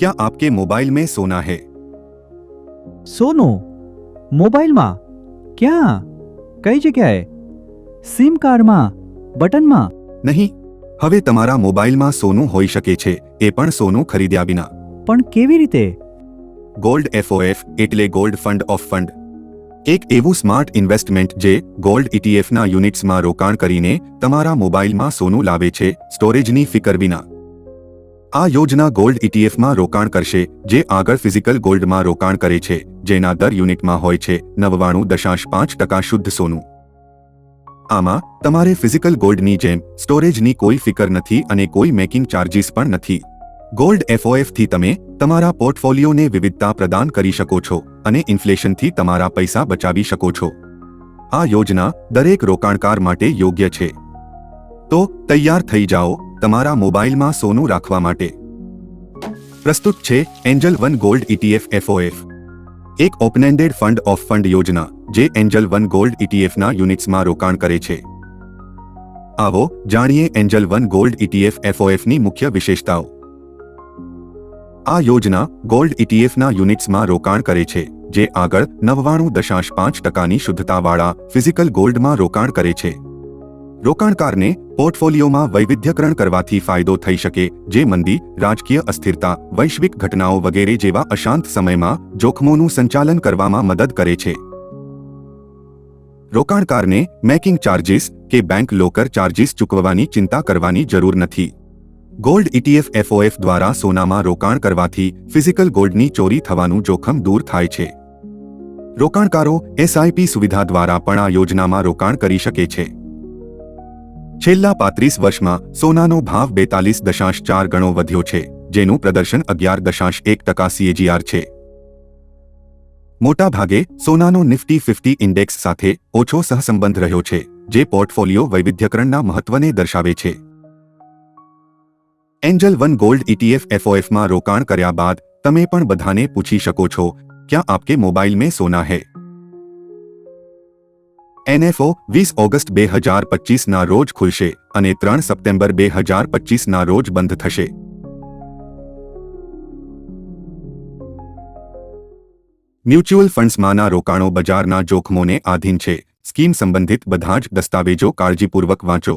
क्या आपके मोबाइल में सोना है? સોનું મોબાઈલમાં? ક્યાં? કઈ જગ્યાએ? સિમ કાર્ડમાં? બટનમાં? નહીં, હવે તમારા મોબાઈલમાં સોનું હોઈ શકે છે, એ પણ સોનું ખરીદ્યા વિના. પણ કેવી રીતે? ગોલ્ડ એફઓએફ એટલે ગોલ્ડ ફંડ ઓફ ફંડ. એક એવું સ્માર્ટ ઇન્વેસ્ટમેન્ટ જે ગોલ્ડ ઇટીએફના યુનિટ્સમાં રોકાણ કરીને તમારા મોબાઈલમાં સોનું લાવે છે, સ્ટોરેજની ફિકર વિના. આ યોજના ગોલ્ડ ઇટીએફમાં રોકાણ કરશે, જે આગળ ફિઝિકલ ગોલ્ડમાં રોકાણ કરે છે, જેના દર યુનિટમાં હોય છે 99.5% શુદ્ધ સોનું. આમાં તમારે ફિઝિકલ ગોલ્ડની જેમ સ્ટોરેજની કોઈ ફિકર નથી અને કોઈ મેકિંગ ચાર્જીસ પણ નથી. ગોલ્ડ એફઓએફથી તમે તમારા પોર્ટફોલિયોને વિવિધતા પ્રદાન કરી શકો છો અને ઇન્ફ્લેશનથી તમારા પૈસા બચાવી શકો છો. આ યોજના દરેક રોકાણકાર માટે યોગ્ય છે. તો તૈયાર થઈ જાઓ તમારા મોબાઈલમાં સોનું રાખવા માટે. પ્રસ્તુત છે એન્જલ વન ગોલ્ડ ઇટીએફ એફઓએફ, એક open ended fund of fund યોજના જે એન્જલ વન ગોલ્ડ ઇટીએફના યુનિટ્સમાં રોકાણ કરે છે. આવો જાણીએ એન્જલ વન ગોલ્ડ ઇટીએફ એફઓએફની મુખ્ય વિશેષતાઓ. આ યોજના ગોલ્ડ ઇટીએફના યુનિટ્સમાં રોકાણ કરે છે, જે આગળ 99.5%ની શુદ્ધતાવાળા ફિઝિકલ ગોલ્ડમાં રોકાણ કરે છે. રોકાણકારને પોર્ટફોલિયોમાં વૈવિધ્યકરણ કરવાથી ફાયદો થઈ શકે, જે મંદી, રાજકીય અસ્થિરતા, વૈશ્વિક ઘટનાઓ વગેરે જેવા અશાંત સમયમાં જોખમોનું સંચાલન કરવામાં મદદ કરે છે. રોકાણકારને મેકિંગ ચાર્જીસ કે બેંક લોકર ચાર્જીસ ચૂકવવાની ચિંતા કરવાની જરૂર નથી. ગોલ્ડ ઇટીએફ એફઓએફ દ્વારા સોનામાં રોકાણ કરવાથી ફિઝિકલ ગોલ્ડની ચોરી થવાનું જોખમ દૂર થાય છે. રોકાણકારો એસઆઈપી સુવિધા દ્વારા પણ આ યોજનામાં રોકાણ કરી શકે છે. છેલ્લા 35 વર્ષમાં સોનાનો ભાવ 42.4 ગણો વધ્યો છે, જેનું પ્રદર્શન 11.1% CAGR છે. મોટા ભાગે સોનાનો નિફ્ટી 50 ઇન્ડેક્સ સાથે ઓછો સહસંબંધ રહ્યો છે, જે પોર્ટફોલિયો વૈવિધ્યકરણના મહત્વને દર્શાવે છે. એન્જલ વન ગોલ્ડ ઇટીએફ એફઓએફમાં રોકાણ કર્યા બાદ તમે પણ બધાને પૂછી શકો છો, क्या आपके मोबाइल में सोना है? એનએફઓ 20 ઓગસ્ટ 2025 ના રોજ ખુલશે અને 3 સપ્ટેમ્બર 2025 ના રોજ બંધ થશે. મ્યુચ્યુઅલ ફંડ્સમાંના રોકાણો બજારના જોખમોને આધીન છે. સ્કીમ સંબંધિત બધા જ દસ્તાવેજો કાળજીપૂર્વક વાંચો.